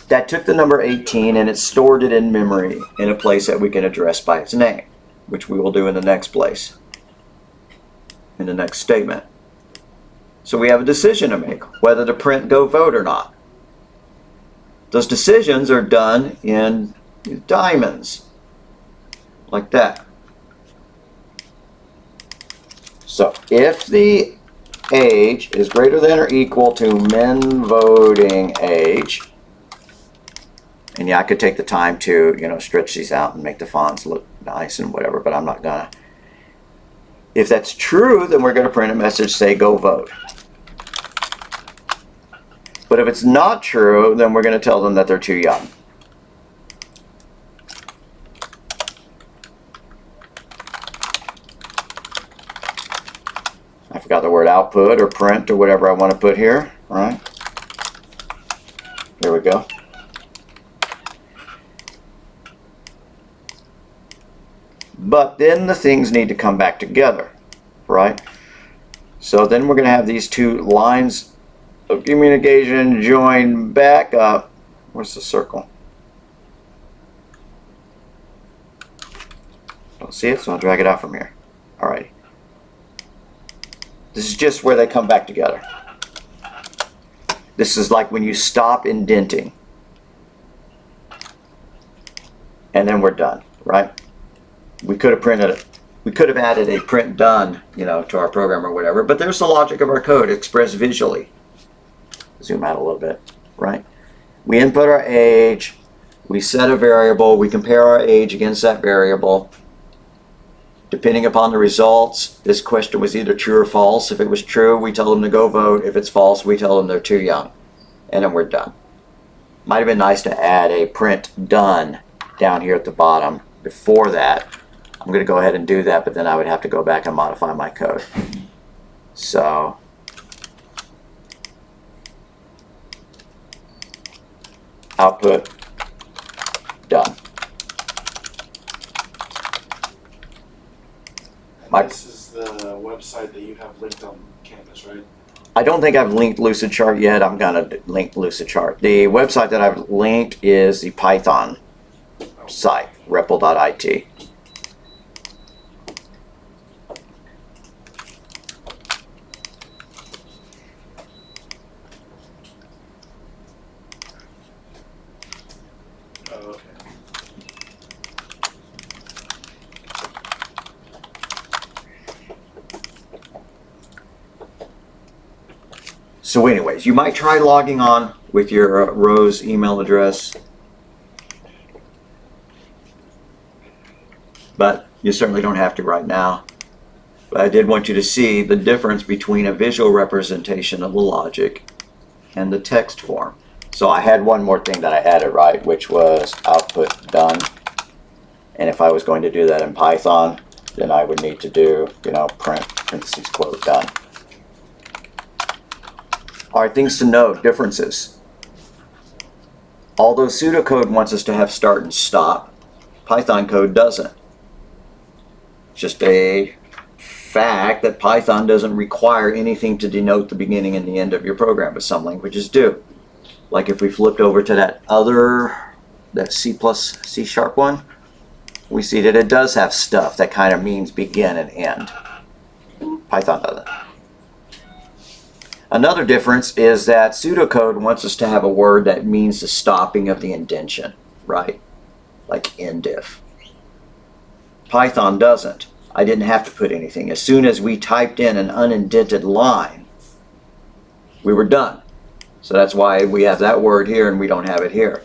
That took the number 18 and it stored it in memory in a place that we can address by its name, which we will do in the next place, in the next statement. So we have a decision to make, whether to print go vote or not. Those decisions are done in diamonds, like that. So if the age is greater than or equal to min voting age, and yeah, I could take the time to, stretch these out and make the fonts look nice and whatever, but I'm not gonna. If that's true, then we're gonna print a message, say go vote. But if it's not true, then we're gonna tell them that they're too young. I forgot the word output or print or whatever I want to put here, right? Here we go. But then the things need to come back together, right? So then we're going to have these two lines of communication join back up. Where's the circle? Don't see it, so I'll drag it out from here. All right. This is just where they come back together. This is like when you stop indenting. And then we're done, right? We could have printed it. We could have added a print done, to our program or whatever, but there's the logic of our code expressed visually. Zoom out a little bit, right? We input our age, we set a variable, we compare our age against that variable. Depending upon the results, this question was either true or false. If it was true, we tell them to go vote. If it's false, we tell them they're too young. And then we're done. Might have been nice to add a print done down here at the bottom before that. I'm going to go ahead and do that, but then I would have to go back and modify my code. So output done. This is the website that you have linked on Canvas, right? I don't think I've linked Lucidchart yet. I'm going to link Lucidchart. The website that I've linked is the Python site, repl.it. Oh, okay. So anyways, you might try logging on with your Rose email address, but you certainly don't have to right now. But I did want you to see the difference between a visual representation of the logic and the text form. So I had one more thing that I added, right, which was output done. And if I was going to do that in Python, then I would need to do, print parentheses quote done. All right, things to note, differences. Although pseudocode wants us to have start and stop, Python code doesn't. Just a fact that Python doesn't require anything to denote the beginning and the end of your program, but some languages do. Like if we flipped over to that C++ C# one, we see that it does have stuff that kind of means begin and end. Python doesn't. Another difference is that pseudocode wants us to have a word that means the stopping of the indentation, right? Like endif. Python doesn't. I didn't have to put anything. As soon as we typed in an unindented line, we were done. So that's why we have that word here and we don't have it here.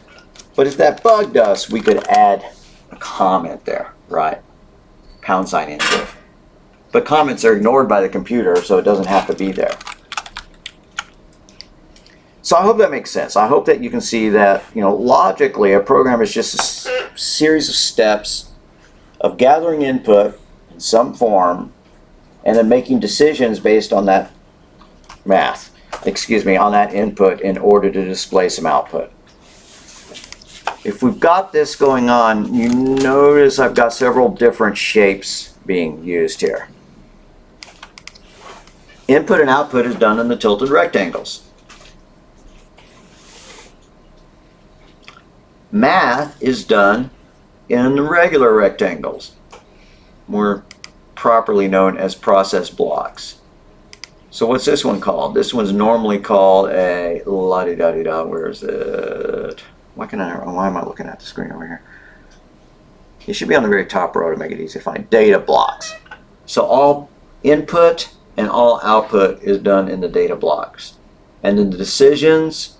But if that bugged us, we could add a comment there, right? # endif. But comments are ignored by the computer, so it doesn't have to be there. So I hope that makes sense. I hope that you can see that, logically, a program is just a series of steps of gathering input in some form and then making decisions based on that on that input in order to display some output. If we've got this going on, you notice I've got several different shapes being used here. Input and output is done in the tilted rectangles. Math is done in regular rectangles, more properly known as process blocks. So what's this one called? This one's normally called a la-di-da-di-da. Where is it? Why am I looking at the screen over here? It should be on the very top row to make it easy to find. Data blocks. So all input and all output is done in the data blocks. And then the decisions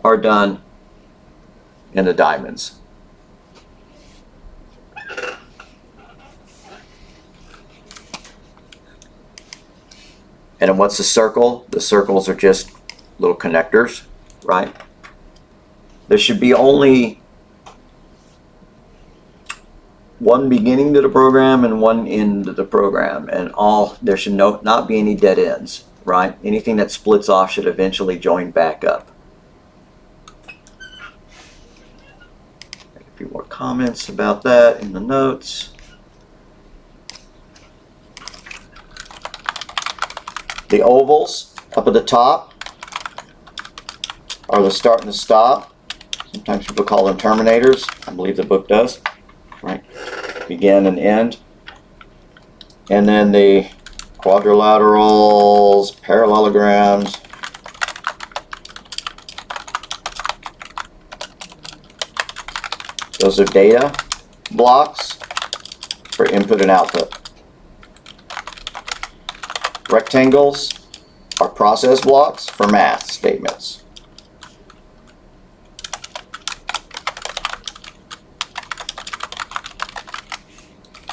are done in the diamonds. And then what's the circle? The circles are just little connectors, right? There should be only one beginning to the program and one end to the program, and there should not be any dead ends, right? Anything that splits off should eventually join back up. A few more comments about that in the notes. The ovals up at the top are the start and the stop. Sometimes people call them terminators. I believe the book does. Right? Begin and end. And then the quadrilaterals, parallelograms. Those are data blocks for input and output. Rectangles are process blocks for math statements.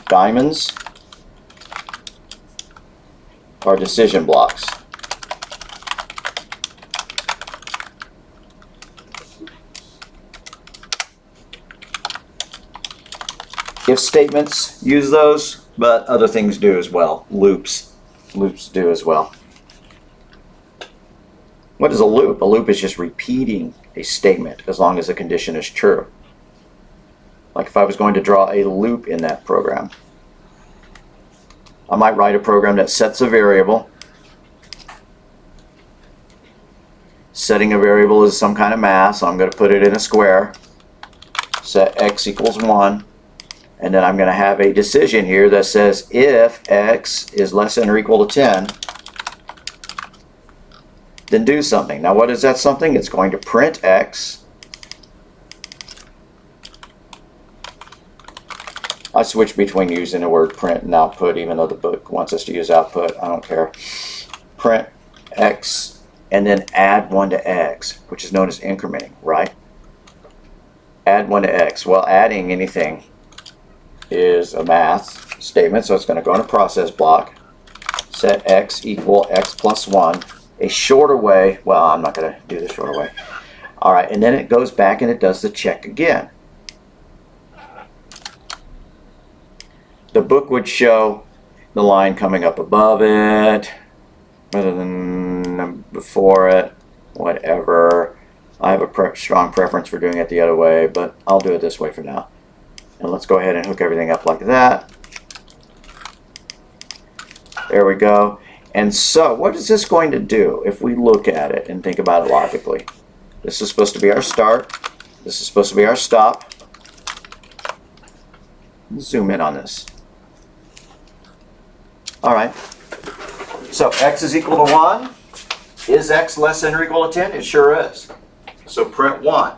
Diamonds are decision blocks. If statements use those, but other things do as well. Loops do as well. What is a loop? A loop is just repeating a statement as long as the condition is true. Like if I was going to draw a loop in that program, I might write a program that sets a variable. Setting a variable is some kind of math, so I'm going to put it in a square. Set x equals 1. And then I'm going to have a decision here that says if x is less than or equal to 10, then do something. Now what is that something? It's going to print x. I switch between using the word print and output, even though the book wants us to use output. I don't care. Print x and then add 1 to x, which is known as incrementing, right? Add 1 to x. Well, adding anything is a math statement, so it's going to go in a process block. Set x equal x plus 1. A shorter way, well, I'm not going to do the shorter way. All right, and then it goes back and it does the check again. The book would show the line coming up above it rather than before it, whatever. I have a strong preference for doing it the other way, but I'll do it this way for now. And let's go ahead and hook everything up like that. There we go. And so what is this going to do if we look at it and think about it logically? This is supposed to be our start. This is supposed to be our stop. Zoom in on this. All right. So x is equal to 1. Is x less than or equal to 10? It sure is. So print 1.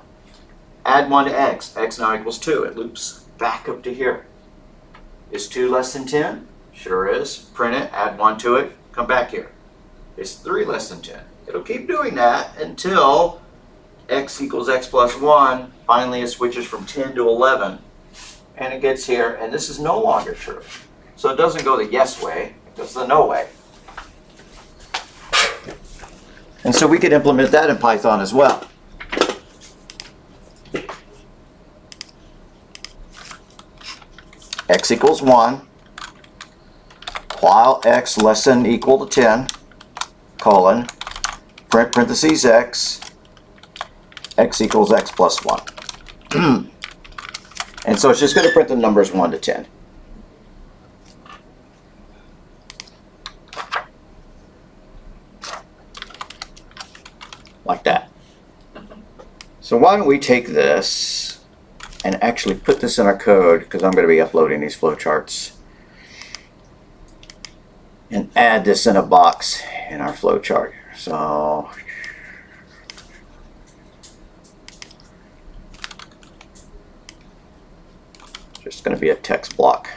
Add 1 to x. X now equals 2. It loops back up to here. Is 2 less than 10? Sure is. Print it, add 1 to it, come back here. Is 3 less than 10? It'll keep doing that until x equals x plus 1. Finally it switches from 10 to 11. And it gets here, and this is no longer true. So it doesn't go the yes way, it goes the no way. And so we could implement that in Python as well. X equals 1, while x less than or equal to 10, colon, print parentheses x equals x plus 1. And so it's just going to print the numbers 1 to 10. Like that. So So why don't we take this and actually put this in our code, because I'm going to be uploading these flowcharts, and add this in a box in our flowchart. So just going to be a text block.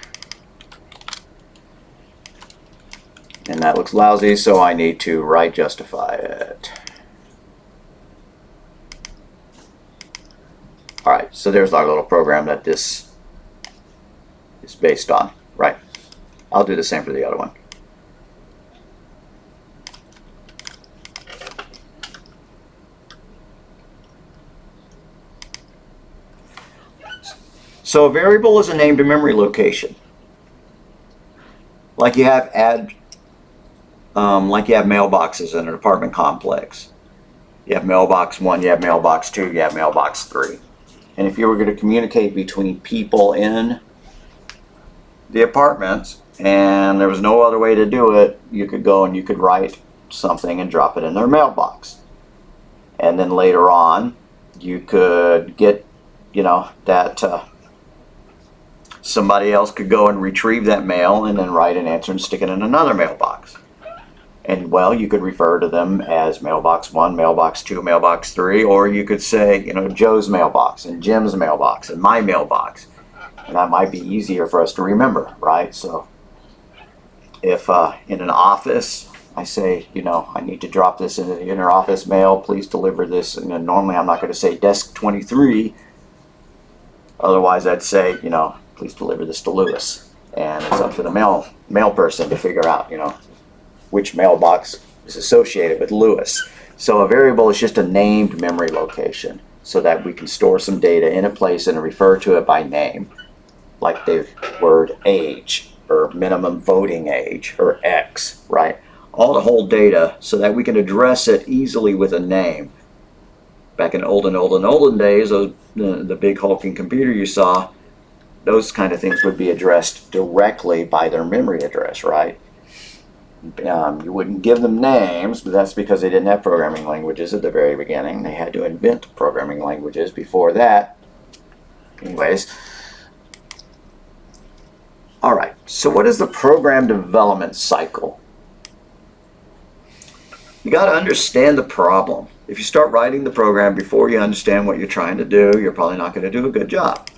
And that looks lousy, so I need to right justify it. Alright, so there's our little program that this is based on. Right. I'll do the same for the other one. So a variable is a named memory location. Like you have mailboxes in an apartment complex. You have mailbox 1, you have mailbox 2, you have mailbox 3. And if you were going to communicate between people in the apartments and there was no other way to do it, you could go and you could write something and drop it in their mailbox. And then later on, you could get, that somebody else could go and retrieve that mail and then write an answer and stick it in another mailbox. And well, you could refer to them as mailbox 1, mailbox 2, mailbox 3, or you could say, Joe's mailbox and Jim's mailbox and my mailbox. And that might be easier for us to remember, right? So if in an office, I say, I need to drop this in the inner office mail, please deliver this. And then normally I'm not going to say desk 23. Otherwise I'd say, please deliver this to Lewis. And it's up to the mail person to figure out, which mailbox is associated with Lewis. So a variable is just a named memory location so that we can store some data in a place and refer to it by name, like the word age or minimum voting age or X, right? All to hold data so that we can address it easily with a name. Back in olden days, the big hulking computer you saw, those kind of things would be addressed directly by their memory address, right? You wouldn't give them names, but that's because they didn't have programming languages at the very beginning. They had to invent programming languages before that. Anyways. Alright, so what is the program development cycle? You got to understand the problem. If you start writing the program before you understand what you're trying to do, you're probably not going to do a good job.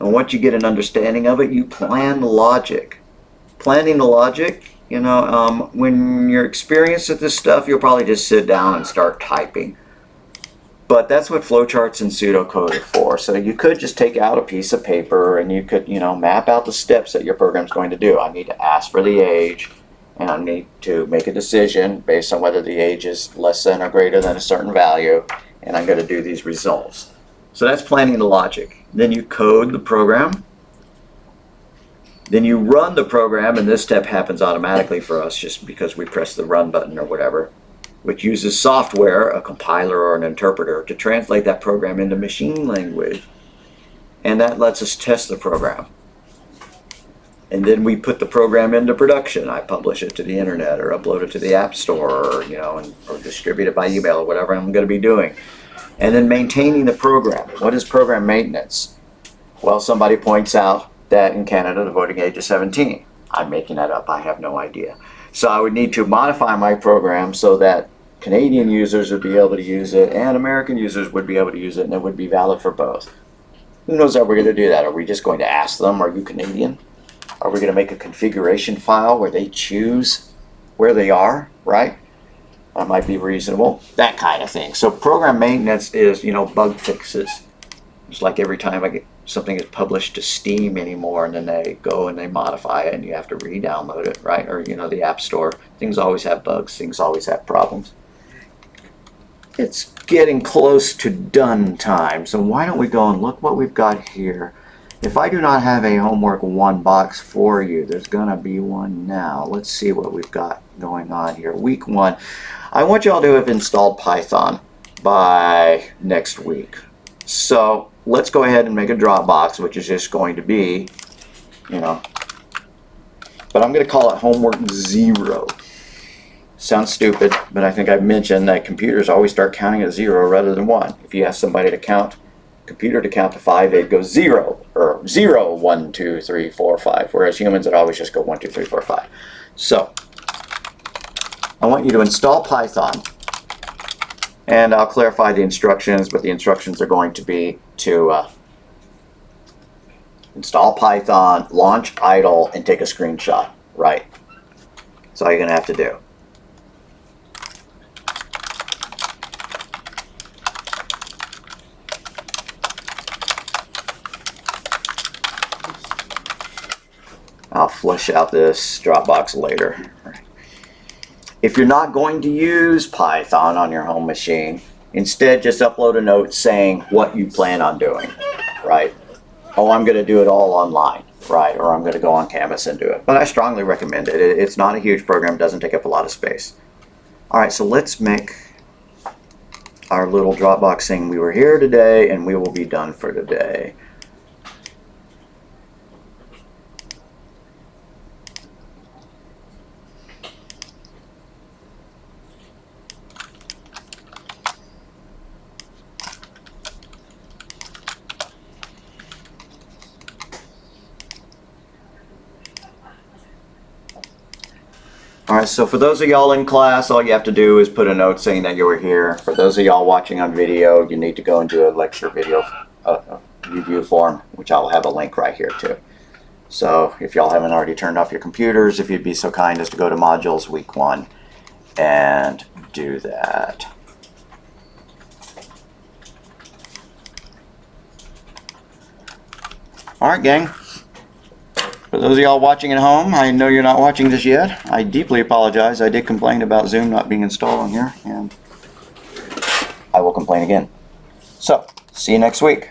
And once you get an understanding of it, you plan the logic. Planning the logic, when you're experienced at this stuff, you'll probably just sit down and start typing. But that's what flowcharts and pseudocode are for. So you could just take out a piece of paper and you could, map out the steps that your program's going to do. I need to ask for the age, and I need to make a decision based on whether the age is less than or greater than a certain value, and I'm going to do these results. So that's planning the logic. Then you code the program. Then you run the program, and this step happens automatically for us just because we press the run button or whatever, which uses software, a compiler or an interpreter, to translate that program into machine language. And that lets us test the program. And then we put the program into production. I publish it to the internet or upload it to the App Store or, or distribute it by email or whatever I'm going to be doing. And then maintaining the program. What is program maintenance? Well, somebody points out that in Canada the voting age is 17. I'm making that up. I have no idea. So I would need to modify my program so that Canadian users would be able to use it and American users would be able to use it, and it would be valid for both. Who knows how we're going to do that? Are we just going to ask them, are you Canadian? Are we going to make a configuration file where they choose where they are, right? That might be reasonable. That kind of thing. So program maintenance is, bug fixes. It's like every time something is published to Steam anymore, and then they go and they modify it and you have to re-download it, right? Or, the App Store. Things always have bugs. Things always have problems. It's getting close to done time. So why don't we go and look what we've got here. If I do not have a homework 1 box for you, there's going to be one now. Let's see what we've got going on here. Week 1. I want you all to have installed Python by next week. So let's go ahead and make a Dropbox, which is just going to be, but I'm going to call it homework 0. Sounds stupid, but I think I've mentioned that computers always start counting at 0 rather than 1. If you ask somebody to count, computer to count to 5, they'd go 0, or 0, 1, 2, 3, 4, 5, whereas humans would always just go 1, 2, 3, 4, 5. So, I want you to install Python, and I'll clarify the instructions, but the instructions are going to be to install Python, launch idle, and take a screenshot, right? That's all you're going to have to do. I'll flush out this Dropbox later. If you're not going to use Python on your home machine, instead just upload a note saying what you plan on doing, right? Oh, I'm going to do it all online, right? Or I'm going to go on Canvas and do it. But I strongly recommend it. It's not a huge program, doesn't take up a lot of space. All right, so let's make our little Dropbox saying we were here today and we will be done for today. Alright, so for those of y'all in class, all you have to do is put a note saying that you were here. For those of y'all watching on video, you need to go and do a lecture video review form, which I'll have a link right here too. So if y'all haven't already turned off your computers, if you'd be so kind as to go to Modules Week 1 and do that. Alright, gang. For those of y'all watching at home, I know you're not watching this yet. I deeply apologize. I did complain about Zoom not being installed on here, and I will complain again. So, see you next week.